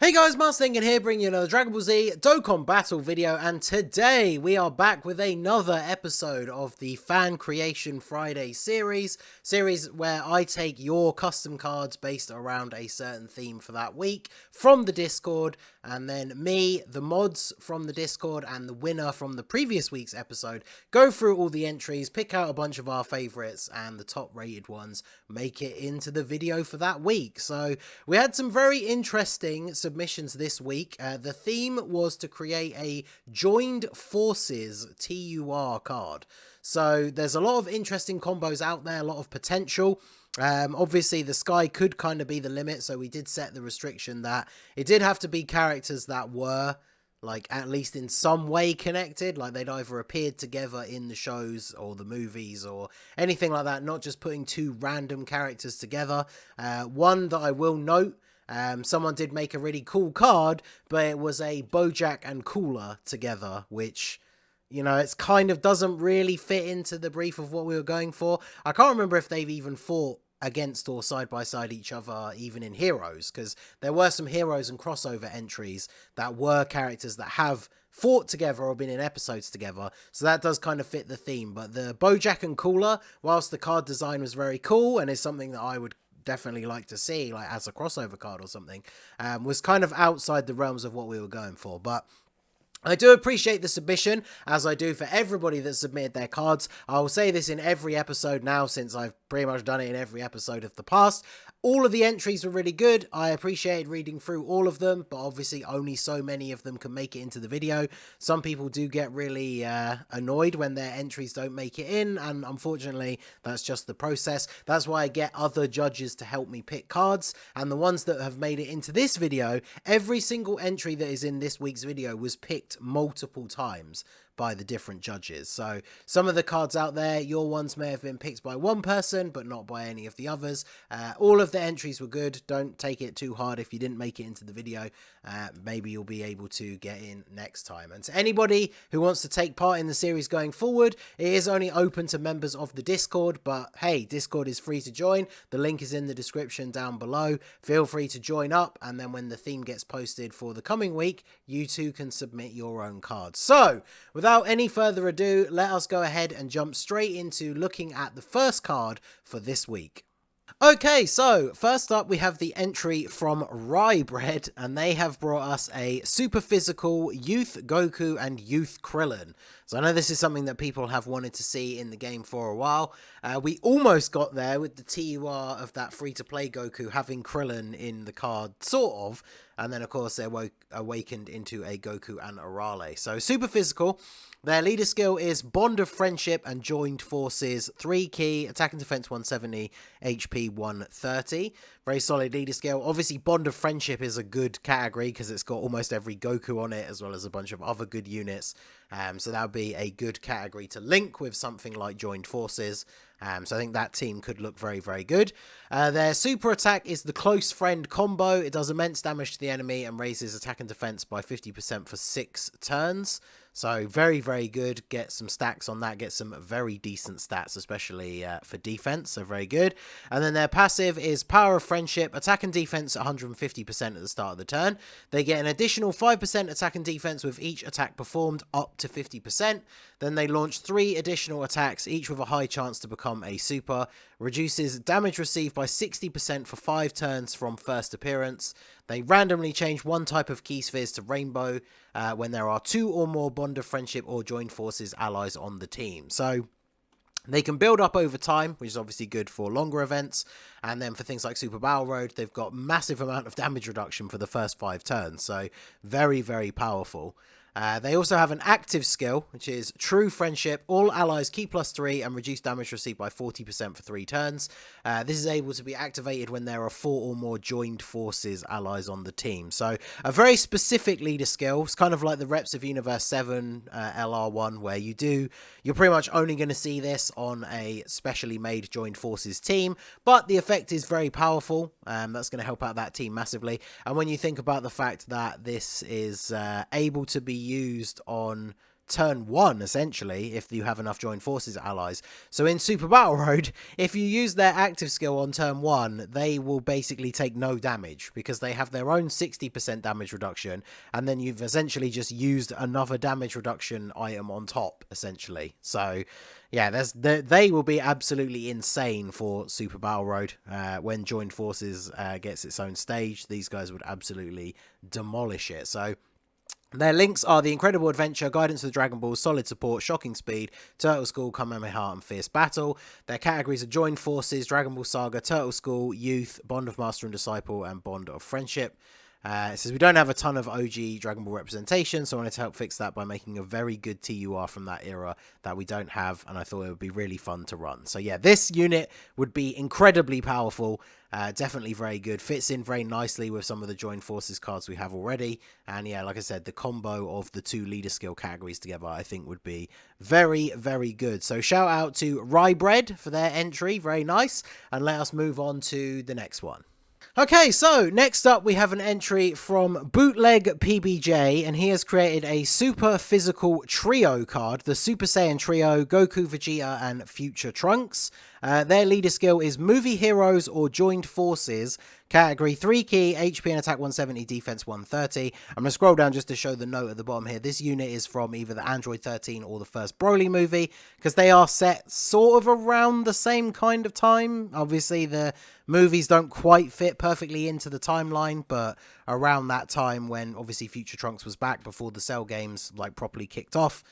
Hey guys, Master Thinking here, bringing you another Dragon Ball Z Dokkan Battle video, and today we are back with another episode of the Fan Creation Friday series where I take your custom cards based around a certain theme for that week from the Discord, and then me, the mods from the Discord, and the winner from the previous week's episode go through all the entries, pick out a bunch of our favourites, and the top rated ones make it into the video for that week. So we had some very interesting submissions this week. The theme was to create a Joined Forces TUR card. So there's a lot of interesting combos out there, a lot of potential. Obviously the sky could kind of be the limit, so we did set the restriction that it did have to be characters that were like at least in some way connected, like they'd either appeared together in the shows or the movies or anything like that, not just putting two random characters together. One that I will note, someone did make a really cool card, but it was a Bojack and Cooler together, which, you know, it's kind of doesn't really fit into the brief of what we were going for. I can't remember if they've even fought against or side by side each other even in Heroes, because there were some Heroes and crossover entries that were characters that have fought together or been in episodes together, so that does kind of fit the theme. But the Bojack and Cooler, whilst the card design was very cool and is something that I would definitely like to see like as a crossover card or something, was kind of outside the realms of what we were going for. But I do appreciate the submission, as I do for everybody that submitted their cards. I will say this in every episode now, since I've pretty much done it in every episode of the past. All of the entries were really good. I appreciated reading through all of them, but obviously only so many of them can make it into the video. Some people do get really annoyed when their entries don't make it in, and unfortunately that's just the process. That's why I get other judges to help me pick cards, and the ones that have made it into this video, every single entry that is in this week's video was picked multiple times by the different judges. So some of the cards out there, your ones may have been picked by one person but not by any of the others. All of the entries were good. Don't take it too hard if you didn't make it into the video. Maybe you'll be able to get in next time. And to anybody who wants to take part in the series going forward, it is only open to members of the Discord, but hey, Discord is free to join. The link is in the description down below. Feel free to join up, and then when the theme gets posted for the coming week, you too can submit your own cards. So without any further ado, let us go ahead and jump straight into looking at the first card for this week. Okay, so first up we have the entry from Rye Bread, and they have brought us a super physical Youth Goku and Youth Krillin. So I know this is something that people have wanted to see in the game for a while. We almost got there with the TUR of that free-to-play Goku having Krillin in the card, sort of, and then of course they awakened into a Goku and Arale. So super physical. Their leader skill is Bond of Friendship and Joined Forces, 3 key, attack and defense 170, HP 130. Very solid leader skill. Obviously, Bond of Friendship is a good category because it's got almost every Goku on it, as well as a bunch of other good units. So that would be a good category to link with something like Joined Forces. So I think that team could look very, very good. Their super attack is the Close Friend combo. It does immense damage to the enemy and raises attack and defense by 50% for 6 turns. So very, very good. Get some stacks on that. Get some very decent stats, especially for defense. So very good. And then their passive is Power of Friendship. Attack and defense 150% at the start of the turn. They get an additional 5% attack and defense with each attack performed up to 50%. Then they launch 3 additional attacks, each with a high chance to become a super. Reduces damage received by 60% for 5 turns from first appearance. They randomly change one type of key spheres to rainbow when there are 2 or more Bond of Friendship or Joined Forces allies on the team. So they can build up over time, which is obviously good for longer events. And then for things like Super Battle Road, they've got massive amount of damage reduction for the first 5 turns. So very, very powerful. They also have an active skill, which is True Friendship. All allies keep +3 and reduce damage received by 40% for 3 turns. This is able to be activated when there are 4 or more Joined Forces allies on the team. So a very specific leader skill. It's kind of like the Reps of Universe 7 LR1, where you're pretty much only going to see this on a specially made Joined Forces team, but the effect is very powerful. That's going to help out that team massively. And when you think about the fact that this is able to be used on turn 1, essentially, if you have enough joined forces allies. So in Super Battle Road, if you use their active skill on turn 1, they will basically take no damage, because they have their own 60% damage reduction, and then you've essentially just used another damage reduction item on top, essentially. So yeah, they will be absolutely insane for Super Battle Road. When Joined Forces gets its own stage, these guys would absolutely demolish it. So their links are The Incredible Adventure, Guidance to the Dragon Ball, Solid Support, Shocking Speed, Turtle School, Kamehameha, and Fierce Battle. Their categories are Joined Forces, Dragon Ball Saga, Turtle School, Youth, Bond of Master and Disciple, and Bond of Friendship. It says we don't have a ton of OG Dragon Ball representation, so I wanted to help fix that by making a very good TUR from that era that we don't have, and I thought it would be really fun to run. So yeah, this unit would be incredibly powerful, definitely very good, fits in very nicely with some of the Joined Forces cards we have already, and yeah, like I said, the combo of the two leader skill categories together I think would be very, very good. So shout out to Rye Bread for their entry, very nice, and let us move on to the next one. Okay, so next up we have an entry from bootlegpbj, and he has created a super physical trio card, the Super Saiyan Trio, Goku, Vegeta, and Future Trunks. Their leader skill is Movie Heroes or Joined Forces, category 3 key, HP and attack 170, defense 130. I'm going to scroll down just to show the note at the bottom here. This unit is from either the Android 13 or the first Broly movie, because they are set sort of around the same kind of time. Obviously, the movies don't quite fit perfectly into the timeline, but around that time when obviously Future Trunks was back before the Cell games like properly kicked off.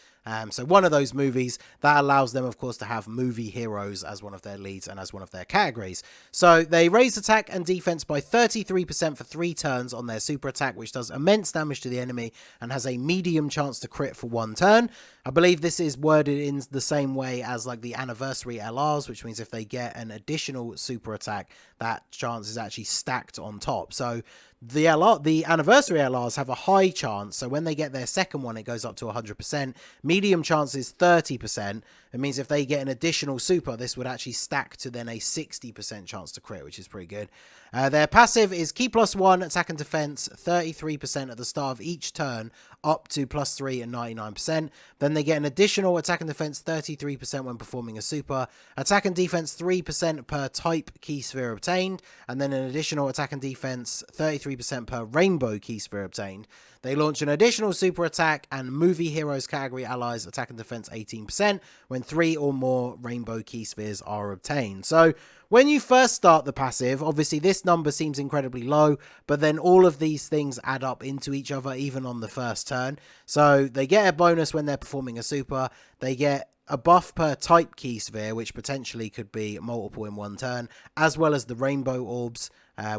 So one of those movies that allows them, of course, to have movie heroes as one of their leads and as one of their categories. So they raise attack and defense by 33% for 3 turns on their super attack, which does immense damage to the enemy and has a medium chance to crit for 1 turn. I believe this is worded in the same way as like the anniversary LRs, which means if they get an additional super attack, that chance is actually stacked on top. So the anniversary LRs have a high chance, so when they get their second one, it goes up to 100%. Medium chance is 30%. It means if they get an additional super, this would actually stack to then a 60% chance to crit, which is pretty good. Their passive is Key +1, attack and defense, 33% at the start of each turn, up to +3 and 99%. Then they get an additional attack and defense 33% when performing a super, attack and defense 3% per type key sphere obtained, and then an additional attack and defense 33% per rainbow key sphere obtained. They launch an additional super attack and movie heroes category allies attack and defense 18% when 3 or more rainbow key spheres are obtained. So when you first start the passive, obviously this number seems incredibly low, but then all of these things add up into each other even on the first turn. So they get a bonus when they're performing a super, they get a buff per type key sphere, which potentially could be multiple in 1 turn, as well as the rainbow orbs,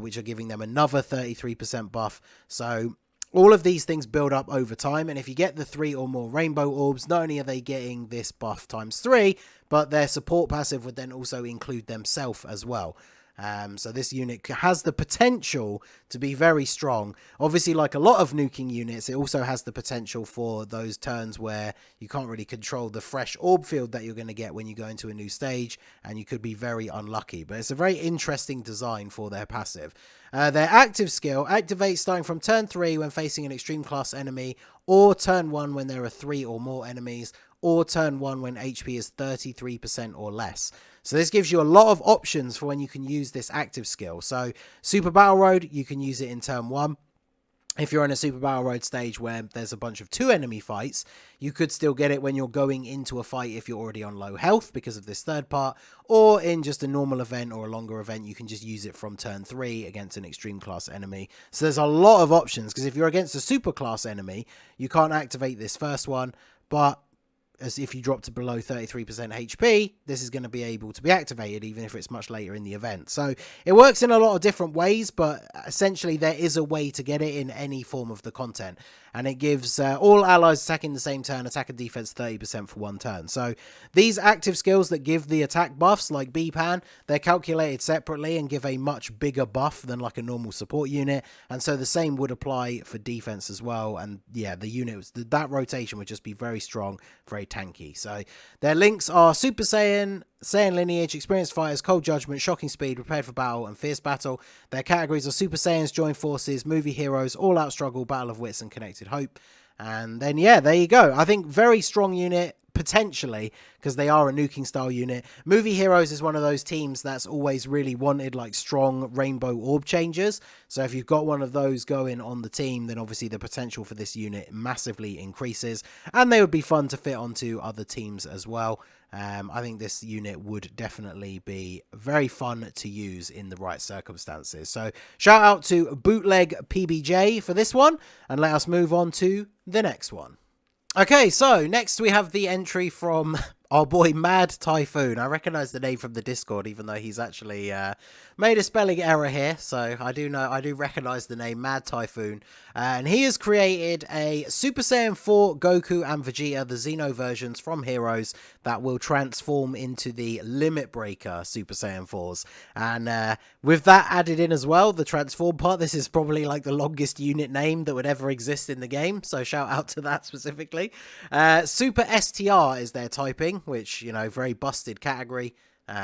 which are giving them another 33% buff. So all of these things build up over time, and if you get the 3 or more rainbow orbs, not only are they getting this buff times 3, but their support passive would then also include themselves as well. So this unit has the potential to be very strong. Obviously, like a lot of nuking units, it also has the potential for those turns where you can't really control the fresh orb field that you're going to get when you go into a new stage, and you could be very unlucky. But it's a very interesting design for their passive. Their active skill activates starting from turn 3 when facing an extreme class enemy, or turn 1 when there are 3 or more enemies, or turn 1 when HP is 33% or less. So this gives you a lot of options for when you can use this active skill. So Super Battle Road, you can use it in turn 1. If you're in a Super Battle Road stage where there's a bunch of 2 enemy fights, you could still get it when you're going into a fight if you're already on low health because of this third part, or in just a normal event or a longer event, you can just use it from turn 3 against an extreme class enemy. So there's a lot of options, because if you're against a super class enemy, you can't activate this first one, but as if you drop to below 33% HP, this is going to be able to be activated even if it's much later in the event. So it works in a lot of different ways, but essentially there is a way to get it in any form of the content. And it gives all allies attacking the same turn, attack and defense 30% for 1 turn. So these active skills that give the attack buffs, like B-Pan, they're calculated separately and give a much bigger buff than like a normal support unit. And so the same would apply for defense as well. And yeah, the unit, that rotation would just be very strong, very tanky. So their links are Super Saiyan, Saiyan Lineage, Experienced Fighters, Cold Judgment, Shocking Speed, Prepared for Battle, and Fierce Battle. Their categories are Super Saiyans, Joined Forces, Movie Heroes, All Out Struggle, Battle of Wits, and Connected Hope. And then, yeah, there you go. I think very strong unit, potentially, because they are a nuking style unit. Movie Heroes is one of those teams that's always really wanted like strong rainbow orb changers. So if you've got one of those going on the team, then obviously the potential for this unit massively increases, and they would be fun to fit onto other teams as well. I think this unit would definitely be very fun to use in the right circumstances. So shout out to Bootleg PBJ for this one, and let us move on to the next one. Okay, so next we have the entry from our boy Mad Typhoon. I recognize the name from the Discord, even though he's actually made a spelling error here. So I do recognize the name Mad Typhoon. And he has created a Super Saiyan 4 Goku and Vegeta, the Xeno versions from Heroes, that will transform into the Limit Breaker Super Saiyan 4s. And with that added in as well, the transform part, this is probably like the longest unit name that would ever exist in the game. So shout out to that specifically. Super STR is their typing, which, you know, very busted category.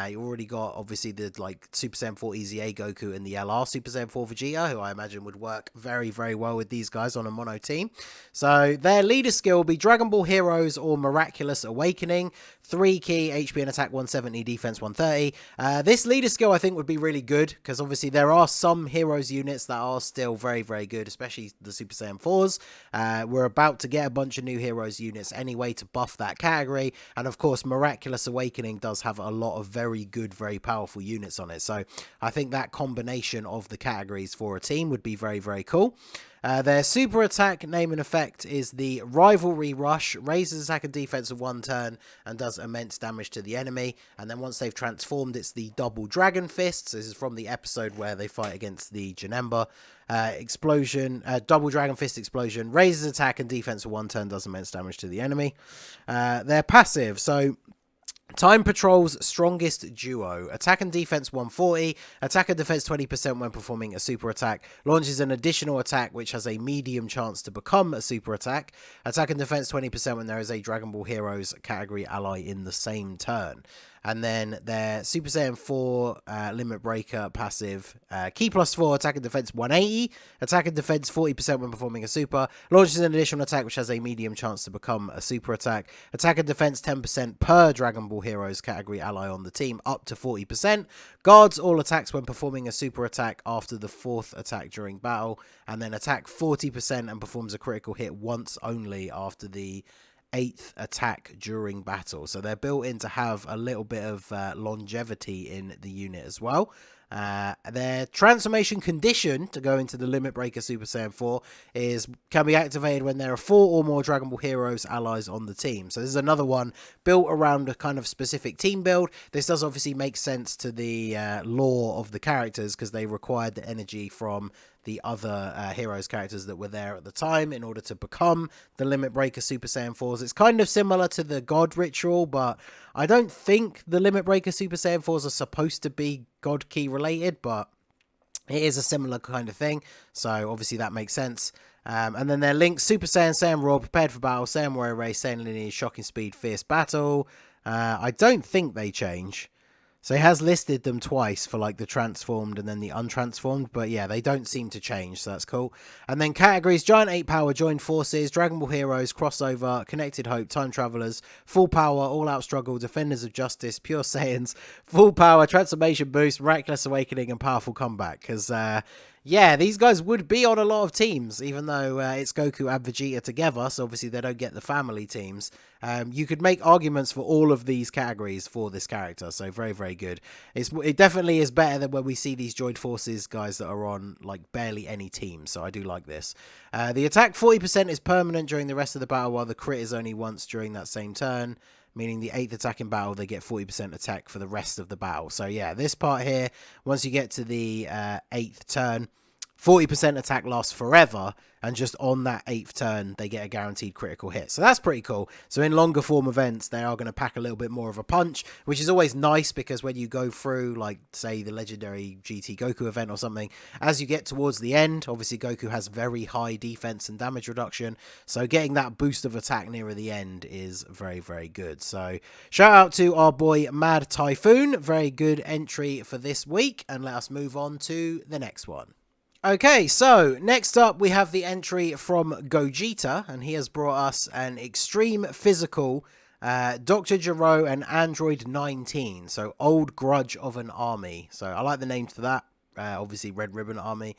You already got, obviously, the like Super Saiyan 4 EZA Goku and the LR Super Saiyan 4 Vegeta, who I imagine would work very, very well with these guys on a mono team. So their leader skill will be Dragon Ball Heroes or Miraculous Awakening. 3 key, HP and attack 170, defense 130. This leader skill I think would be really good, because obviously there are some Heroes units that are still very, very good, especially the Super Saiyan 4s. We're about to get a bunch of new Heroes units anyway to buff that category, and of course Miraculous Awakening does have a lot of very good, very powerful units on it. So I think that combination of the categories for a team would be very, very cool. Their super attack, name and effect, is the Rivalry Rush, raises attack and defense of 1 turn and does immense damage to the enemy. And then once they've transformed, it's the Double Dragon Fists. This is from the episode where they fight against the Janemba. Double Dragon Fist Explosion, raises attack and defense of 1 turn, does immense damage to the enemy. Their passive, so Time Patrol's strongest duo. Attack and defense 140. Attack and defense 20% when performing a super attack. Launches an additional attack which has a medium chance to become a super attack. Attack and defense 20% when there is a Dragon Ball Heroes category ally in the same turn. And then their Super Saiyan 4 Limit Breaker passive, Key +4, attack and defense 180, attack and defense 40% when performing a super, launches an additional attack which has a medium chance to become a super attack and defense 10% per Dragon Ball Heroes category ally on the team, up to 40%, guards all attacks when performing a super attack after the 4th attack during battle, and then attack 40% and performs a critical hit once only after the 8th attack during battle. So they're built in to have a little bit of longevity in the unit as well. Their transformation condition to go into the Limit Breaker Super Saiyan 4 can be activated when there are 4 or more Dragon Ball Heroes allies on the team. So this is another one built around a kind of specific team build. This does obviously make sense to the lore of the characters, because they required the energy from the other Heroes characters that were there at the time in order to become the Limit Breaker Super Saiyan 4s. It's kind of similar to the God Ritual, but I don't think the Limit Breaker Super Saiyan 4s are supposed to be God Key related, but it is a similar kind of thing, so obviously that makes sense. And then their links: Super Saiyan, Saiyan Raw, Prepared for Battle, Saiyan Warrior Race, Saiyan Lineage, Shocking Speed, Fierce Battle. I don't think they change. So he has listed them twice for like the transformed and then the untransformed, but yeah, they don't seem to change, so that's cool. And then categories: Giant 8 Power, Joined Forces, Dragon Ball Heroes, Crossover, Connected Hope, Time Travelers, Full Power, All Out Struggle, Defenders of Justice, Pure Saiyans, Full Power, Transformation Boost, Miraculous Awakening, and Powerful Comeback. Because yeah, these guys would be on a lot of teams, even though it's Goku and Vegeta together, so obviously they don't get the family teams. You could make arguments for all of these categories for this character, so very, very good. It definitely is better than when we see these Joined Forces guys that are on like barely any teams, so I do like this. The attack 40% is permanent during the rest of the battle, while the crit is only once during that same turn, meaning the 8th attack in battle, they get 40% attack for the rest of the battle. So yeah, this part here, once you get to the 8th turn, 40% attack lasts forever, and just on that 8th turn, they get a guaranteed critical hit. So that's pretty cool. So in longer form events, they are going to pack a little bit more of a punch, which is always nice, because when you go through, like, say, the legendary GT Goku event or something, as you get towards the end, obviously Goku has very high defense and damage reduction, so getting that boost of attack nearer the end is very, very good. So shout out to our boy Mad Typhoon. Very good entry for this week, and let us move on to the next one. Okay, so next up we have the entry from Gogeta, and he has brought us an extreme physical Dr. Gero and Android 19, so Old Grudge of an Army. So I like the name for that, obviously Red Ribbon Army.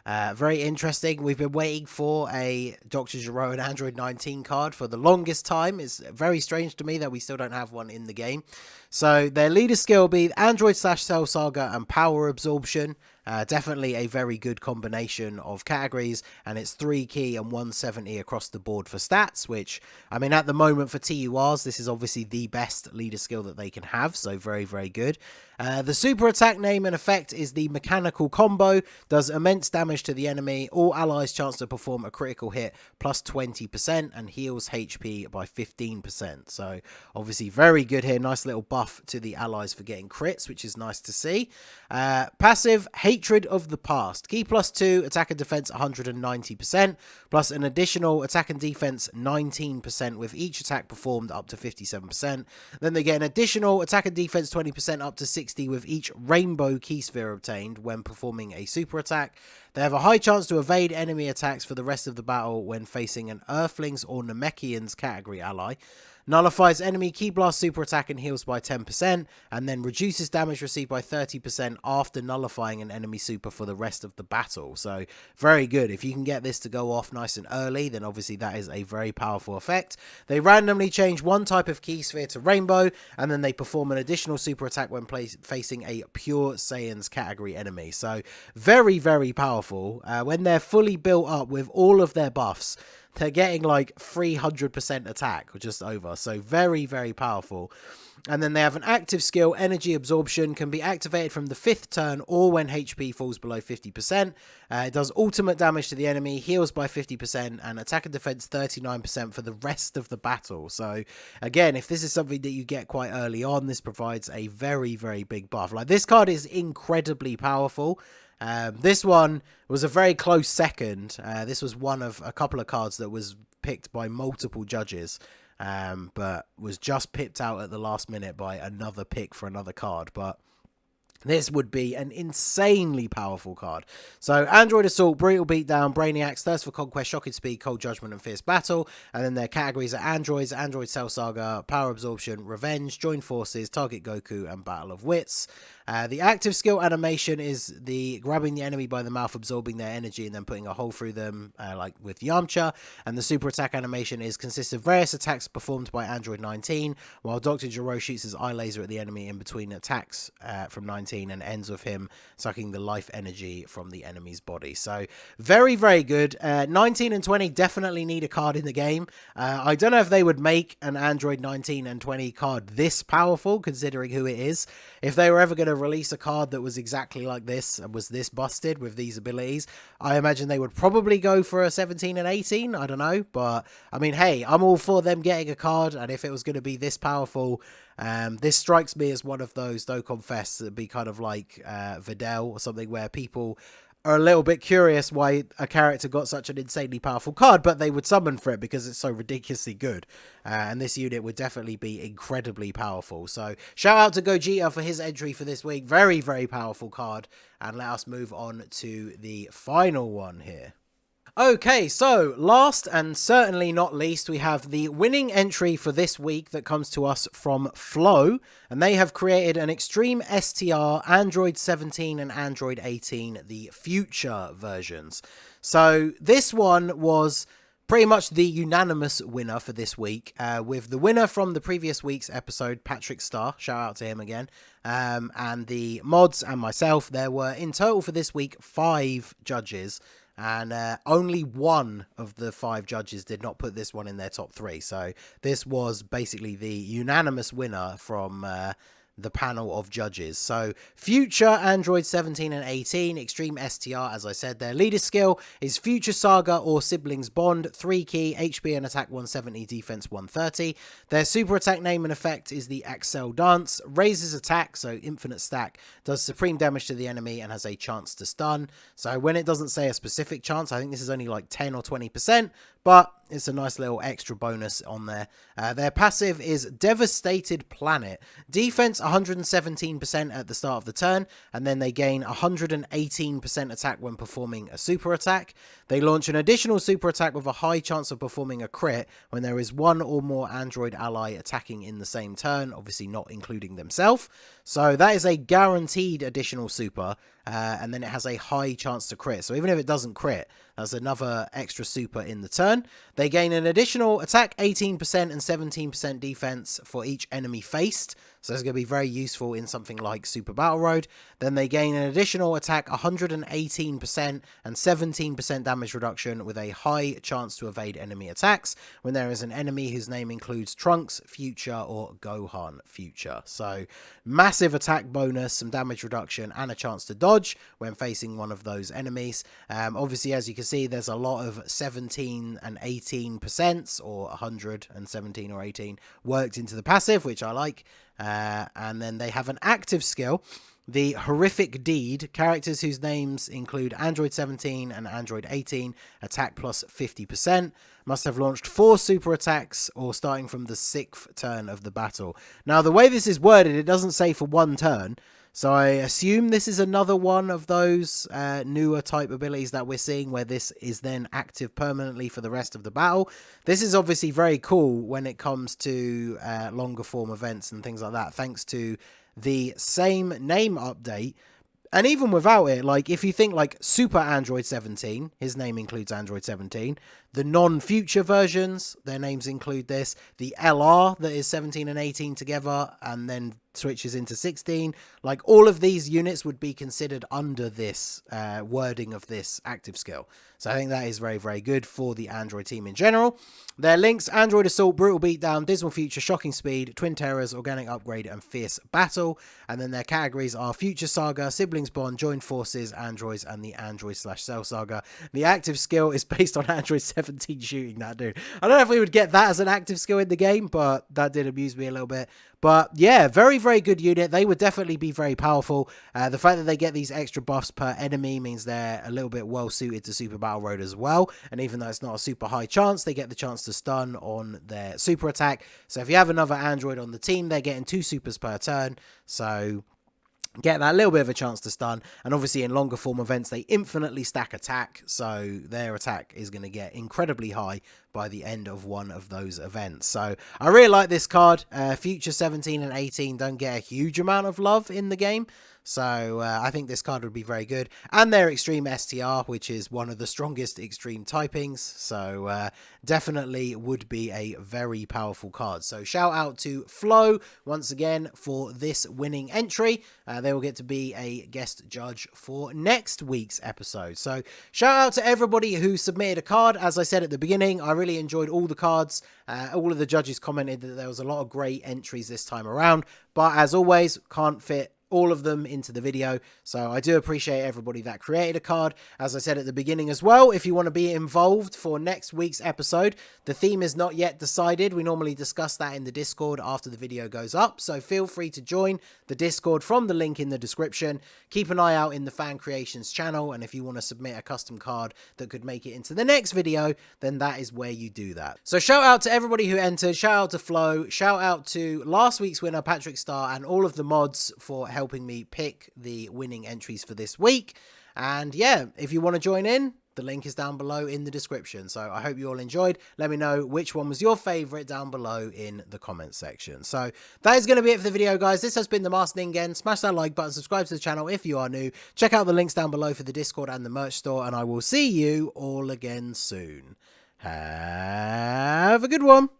Very interesting. We've been waiting for a Dr. Gero and Android 19 card for the longest time. It's very strange to me that we still don't have one in the game. So their leader skill will be Android / Cell Saga and Power Absorption. Definitely a very good combination of categories, and it's 3 key and 170 across the board for stats, which, I mean, at the moment for TURs, this is obviously the best leader skill that they can have, so very, very good. The super attack name and effect is the mechanical combo, does immense damage to the enemy, all allies chance to perform a critical hit plus 20%, and heals HP by 15%. So obviously very good here, nice little buff to the allies for getting crits, which is nice to see. Passive, Hatred of the Past, key +2, attack and defense 190%, plus an additional attack and defense 19% with each attack performed up to 57%. Then they get an additional attack and defense 20% up to 60 with each rainbow key sphere obtained when performing a super attack. They have a high chance to evade enemy attacks for the rest of the battle when facing an Earthlings or Namekians category ally. Nullifies enemy Key Blast super attack and heals by 10%, and then reduces damage received by 30% after nullifying an enemy super for the rest of the battle. So very good. If you can get this to go off nice and early, then obviously that is a very powerful effect. They randomly change one type of key sphere to rainbow, and then they perform an additional super attack when facing a pure Saiyans category enemy. So very, very powerful. When they're fully built up with all of their buffs, they're getting like 300% attack or just over. So very, very powerful. And then they have an active skill, Energy Absorption, can be activated from the 5th turn or when HP falls below 50%. It does ultimate damage to the enemy, heals by 50%, and attack and defense 39% for the rest of the battle. So again, if this is something that you get quite early on, this provides a very, very big buff. Like, this card is incredibly powerful. This one was a very close second. This was one of a couple of cards that was picked by multiple judges, but was just pipped out at the last minute by another pick for another card. But this would be an insanely powerful card. So, Android Assault, Brutal Beatdown, Brainiacs, Thirst for Conquest, Shocking Speed, Cold Judgment, and Fierce Battle. And then their categories are Androids, Android Cell Saga, Power Absorption, Revenge, Join Forces, Target Goku, and Battle of Wits. The active skill animation is the grabbing the enemy by the mouth, absorbing their energy, and then putting a hole through them, like with Yamcha. And the super attack animation consists of various attacks performed by Android 19, while Dr. Gero shoots his eye laser at the enemy in between attacks from 19, and ends with him sucking the life energy from the enemy's body. So very, very good. 19 and 20 definitely need a card in the game. I don't know if they would make an Android 19 and 20 card this powerful, considering who it is. If they were ever going to release a card that was exactly like this and was this busted with these abilities, I imagine they would probably go for a 17 and 18. I don't know, but I mean, hey, I'm all for them getting a card, and if it was going to be this powerful, this strikes me as one of those Dokkan Fests that would be kind of like Videl or something, where people are a little bit curious why a character got such an insanely powerful card, but they would summon for it because it's so ridiculously good. And this unit would definitely be incredibly powerful. So shout out to Gogeta for his entry for this week. Very, very powerful card. And let us move on to the final one here. Okay, so last and certainly not least, we have the winning entry for this week that comes to us from Flow, and they have created an Extreme STR Android 17 and Android 18, the future versions. So this one was pretty much the unanimous winner for this week, with the winner from the previous week's episode, Patrick Starr, shout out to him again, and the mods and myself. There were in total for this week 5 judges, and only one of the 5 judges did not put this one in their top 3. So this was basically the unanimous winner from the panel of judges. So future Android 17 and 18, Extreme STR, as I said, their leader skill is Future Saga or Siblings Bond, 3 key, HP and attack 170, defense 130. Their super attack name and effect is the Axel Dance, raises attack, so infinite stack, does supreme damage to the enemy and has a chance to stun. So when it doesn't say a specific chance, I think this is only like 10 or 20%, but it's a nice little extra bonus on there. Their passive is Devastated Planet. Defense 117% at the start of the turn, and then they gain 118% attack when performing a super attack. They launch an additional super attack with a high chance of performing a crit when there is one or more android ally attacking in the same turn, obviously not including themselves. So that is a guaranteed additional super, and then it has a high chance to crit. So even if it doesn't crit, that's another extra super in the turn. They gain an additional attack 18% and 17% defense for each enemy faced. So it's going to be very useful in something like Super Battle Road. Then they gain an additional attack 118% and 17% damage reduction with a high chance to evade enemy attacks when there is an enemy whose name includes Trunks, Future, or Gohan Future. So massive attack bonus, some damage reduction, and a chance to dodge when facing one of those enemies. Obviously, as you can see, there's a lot of 17 and 18% or 117 or 18 worked into the passive, which I like. And then they have an active skill, the Horrific Deed. Characters whose names include Android 17 and Android 18 attack plus 50%. Must have launched 4 super attacks or starting from the 6th turn of the battle. Now, the way this is worded, it doesn't say for one turn. So I assume this is another one of those newer type abilities that we're seeing where this is then active permanently for the rest of the battle. This is obviously very cool when it comes to longer form events and things like that, thanks to the same name update. And even without it, like if you think like Super Android 17, his name includes Android 17. The non-future versions, their names include this. The LR that is 17 and 18 together and then switches into 16. Like all of these units would be considered under this wording of this active skill. So I think that is very, very good for the Android team in general. Their links: Android Assault, Brutal Beatdown, Dismal Future, Shocking Speed, Twin Terrors, Organic Upgrade, and Fierce Battle. And then their categories are Future Saga, Siblings Bond, Joined Forces, Androids, and the Android/Cell Saga. The active skill is based on Android 17 shooting that dude. I don't know if we would get that as an active skill in the game, but that did amuse me a little bit. But yeah, very, very good unit. They would definitely be very powerful. The fact that they get these extra buffs per enemy means they're a little bit well suited to Super Battle Road as well. And even though it's not a super high chance, they get the chance to stun on their super attack. So if you have another Android on the team, they're getting 2 supers per turn. So get that little bit of a chance to stun. And obviously in longer form events, they infinitely stack attack. So their attack is going to get incredibly high by the end of one of those events. So I really like this card. Future 17 and 18 don't get a huge amount of love in the game. So I think this card would be very good. And their Extreme STR, which is one of the strongest extreme typings. So definitely would be a very powerful card. So shout out to Flo once again for this winning entry. They will get to be a guest judge for next week's episode. So shout out to everybody who submitted a card. As I said at the beginning, I really enjoyed all the cards. All of the judges commented that there was a lot of great entries this time around. But as always, can't fit all of them into the video, so I do appreciate everybody that created a card. As I said at the beginning as well, if you want to be involved for next week's episode, the theme is not yet decided. We normally discuss that in the Discord after the video goes up, so feel free to join the Discord from the link in the description. Keep an eye out in the Fan Creations channel, and if you want to submit a custom card that could make it into the next video, then that is where you do that. So shout out to everybody who entered, shout out to Flo, shout out to last week's winner Patrick Starr, and all of the mods for helping me pick the winning entries for this week. And yeah, if you want to join in, the link is down below in the description. So I hope you all enjoyed. Let me know which one was your favorite down below in the comments section. So that is going to be it for the video, guys. This has been the Master Ningen. Smash that like button, subscribe to the channel if you are new. Check out the links down below for the Discord and the merch store, and I will see you all again soon. Have a good one.